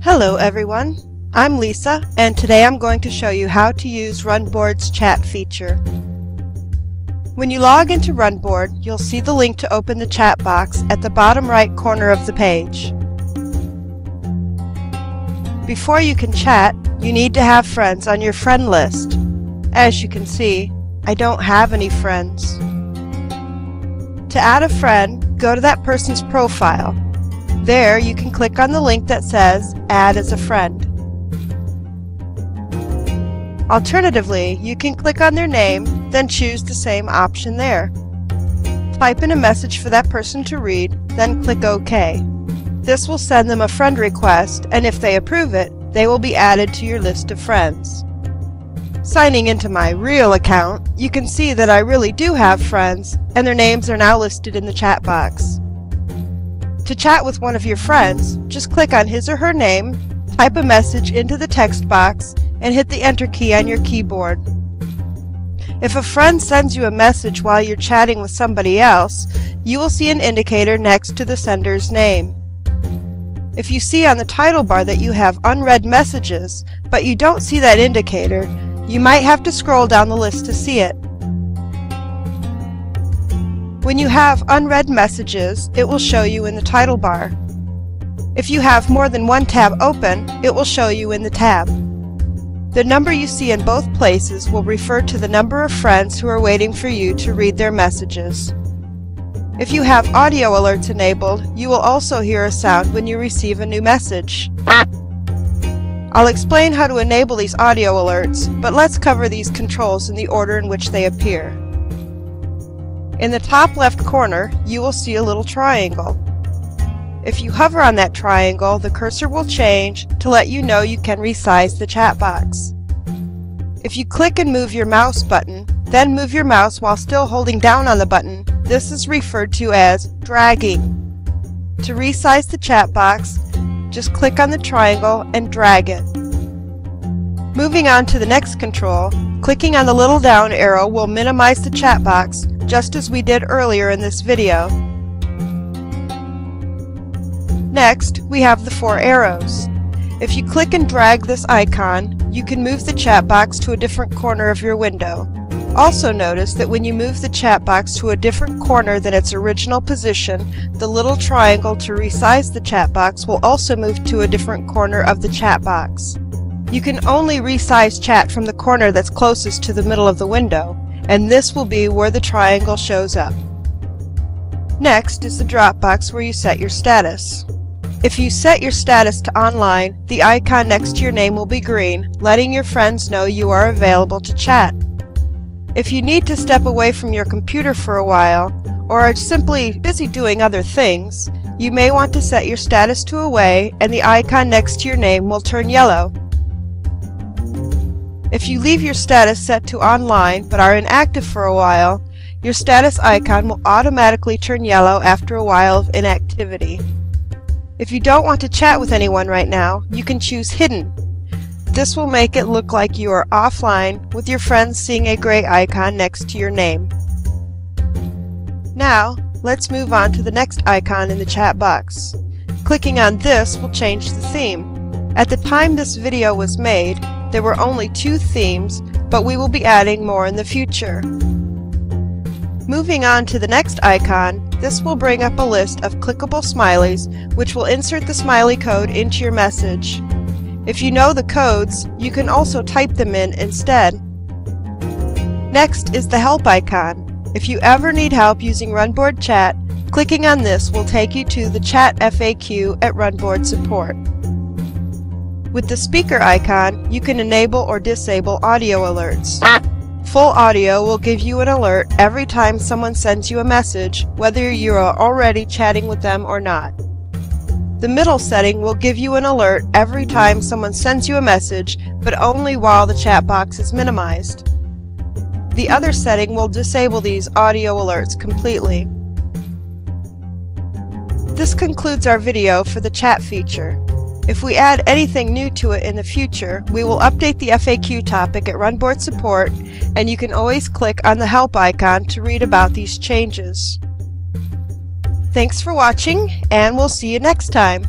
Hello everyone, I'm Lisa, and today I'm going to show you how to use Runboard's chat feature. When you log into Runboard, you'll see the link to open the chat box at the bottom right corner of the page. Before you can chat, you need to have friends on your friend list. As you can see, I don't have any friends. To add a friend, go to that person's profile. There, you can click on the link that says Add as a Friend. Alternatively, you can click on their name, then choose the same option there. Type in a message for that person to read, then click OK. This will send them a friend request, and if they approve it, they will be added to your list of friends. Signing into my real account, you can see that I really do have friends, and their names are now listed in the chat box. To chat with one of your friends, just click on his or her name, type a message into the text box, and hit the Enter key on your keyboard. If a friend sends you a message while you're chatting with somebody else, you will see an indicator next to the sender's name. If you see on the title bar that you have unread messages, but you don't see that indicator, you might have to scroll down the list to see it. When you have unread messages, it will show you in the title bar. If you have more than one tab open, it will show you in the tab. The number you see in both places will refer to the number of friends who are waiting for you to read their messages. If you have audio alerts enabled, you will also hear a sound when you receive a new message. I'll explain how to enable these audio alerts, but let's cover these controls in the order in which they appear. In the top left corner, you will see a little triangle. If you hover on that triangle, the cursor will change to let you know you can resize the chat box. If you click and move your mouse button, then move your mouse while still holding down on the button, this is referred to as dragging. To resize the chat box, just click on the triangle and drag it. Moving on to the next control, clicking on the little down arrow will minimize the chat box, just as we did earlier in this video. Next, we have the four arrows. If you click and drag this icon, you can move the chat box to a different corner of your window. Also notice that when you move the chat box to a different corner than its original position, the little triangle to resize the chat box will also move to a different corner of the chat box. You can only resize chat from the corner that's closest to the middle of the window, and this will be where the triangle shows up. Next is the drop box where you set your status. If you set your status to online, the icon next to your name will be green, letting your friends know you are available to chat. If you need to step away from your computer for a while, or are simply busy doing other things, you may want to set your status to away and the icon next to your name will turn yellow. If you leave your status set to online but are inactive for a while, your status icon will automatically turn yellow after a while of inactivity. If you don't want to chat with anyone right now, you can choose Hidden. This will make it look like you are offline with your friends seeing a gray icon next to your name. Now, let's move on to the next icon in the chat box. Clicking on this will change the theme. At the time this video was made, there were only 2 themes, but we will be adding more in the future. Moving on to the next icon, this will bring up a list of clickable smileys, which will insert the smiley code into your message. If you know the codes, you can also type them in instead. Next is the help icon. If you ever need help using Runboard Chat, clicking on this will take you to the chat FAQ at Runboard Support. With the speaker icon, you can enable or disable audio alerts. Full audio will give you an alert every time someone sends you a message, whether you are already chatting with them or not. The middle setting will give you an alert every time someone sends you a message, but only while the chat box is minimized. The other setting will disable these audio alerts completely. This concludes our video for the chat feature. If we add anything new to it in the future, we will update the FAQ topic at Runboard Support, and you can always click on the help icon to read about these changes. Thanks for watching, and we'll see you next time.